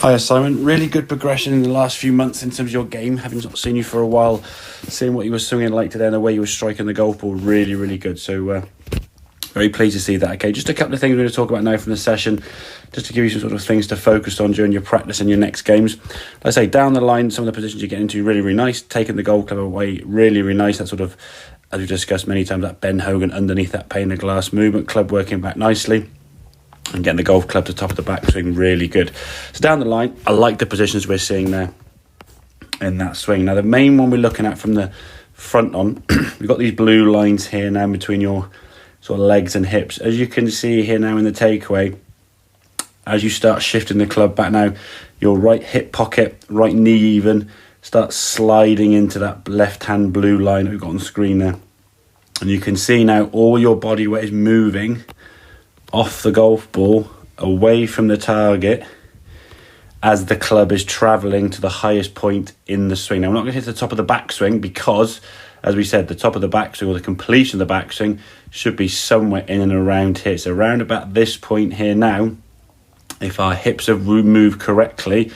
Hi Simon, really good progression in the last few months in terms of your game. Having not seen you for a while, seeing what you were swinging like today and the way you were striking the golf ball, really good. So very pleased to see that. Okay, just a couple of things we're going to talk about now from the session, just to give you some sort of things to focus on during your practice and your next games. Like I say, down the line, some of the positions you get into really nice. Taking the golf club away, really nice. That sort of, as we've discussed many times, that Ben Hogan underneath that pane of glass movement, club working back nicely. And getting the golf club to the top of the backswing, really good. So down the line, I like the positions we're seeing there in that swing. Now the main one we're looking at from the front on, we've got these blue lines here now between your sort of legs and hips. As you can see here now in the takeaway, as you start shifting the club back now, your right hip pocket, right knee even, starts sliding into that left-hand blue line that we've got on the screen there. And you can see now all your body weight is moving off the golf ball, away from the target, as the club is travelling to the highest point in the swing. Now, I'm not going to hit the top of the backswing because, as we said, the top of the backswing or the completion of the backswing should be somewhere in and around here. So around about this point here now, if our hips have moved correctly,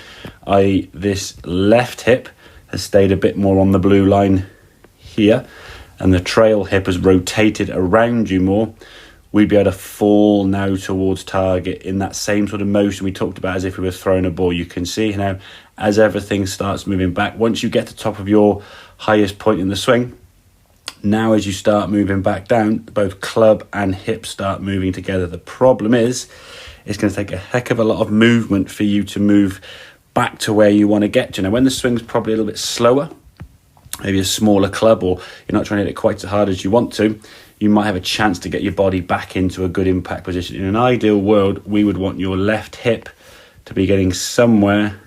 i.e. this left hip has stayed a bit more on the blue line here, and the trail hip has rotated around you more, we'd be able to fall now towards target in that same sort of motion we talked about as if we were throwing a ball. You can see now as everything starts moving back, once you get to the top of your highest point in the swing, now as you start moving back down, both club and hip start moving together. The problem is it's going to take a heck of a lot of movement for you to move back to where you want to get to. Now when the swing's probably a little bit slower, maybe a smaller club, or you're not trying to hit it quite as hard as you want to, you might have a chance to get your body back into a good impact position. In an ideal world, we would want your left hip to be getting somewhere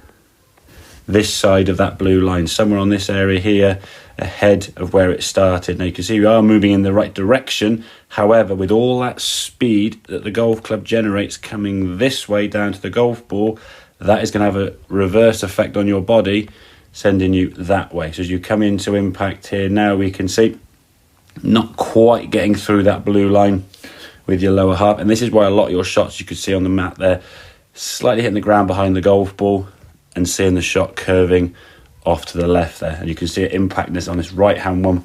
this side of that blue line, somewhere on this area here, ahead of where it started. Now you can see we are moving in the right direction. However, with all that speed that the golf club generates coming this way down to the golf ball, that is going to have a reverse effect on your body, sending you that way. So as you come into impact here now, we can see not quite getting through that blue line with your lower half, and this is why a lot of your shots you could see on the mat there slightly hitting the ground behind the golf ball and seeing the shot curving off to the left there. And you can see it impacting this on this right hand one,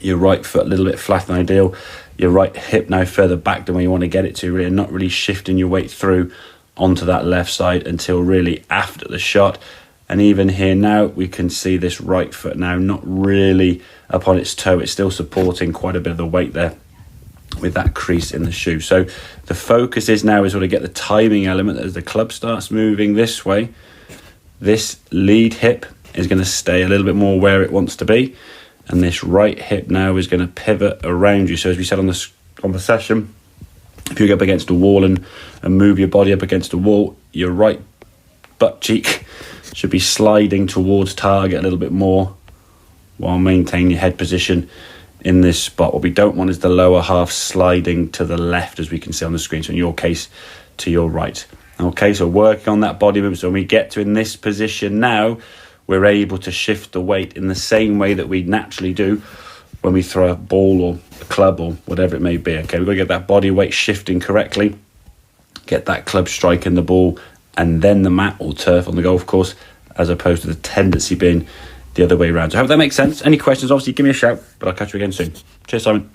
your right foot a little bit flat than ideal, your right hip now further back than where you want to get it to, really not really shifting your weight through onto that left side until really after the shot. And even here now, we can see this right foot now not really up on its toe. It's still supporting quite a bit of the weight there with that crease in the shoe. So the focus is now is sort of get the timing element as the club starts moving this way. This lead hip is going to stay a little bit more where it wants to be. And this right hip now is going to pivot around you. So as we said on the session, if you go up against a wall and move your body up against a wall, your right butt cheek should be sliding towards target a little bit more while maintaining your head position in this spot. What we don't want is the lower half sliding to the left, as we can see on the screen. So in your case, to your right. Okay, so working on that body movement. So when we get to in this position now, we're able to shift the weight in the same way that we naturally do when we throw a ball or a club or whatever it may be. Okay, we've got to get that body weight shifting correctly, get that club striking the ball and then the mat or turf on the golf course, as opposed to the tendency being the other way around. So I hope that makes sense. Any questions, obviously give me a shout, but I'll catch you again soon. Cheers, Simon.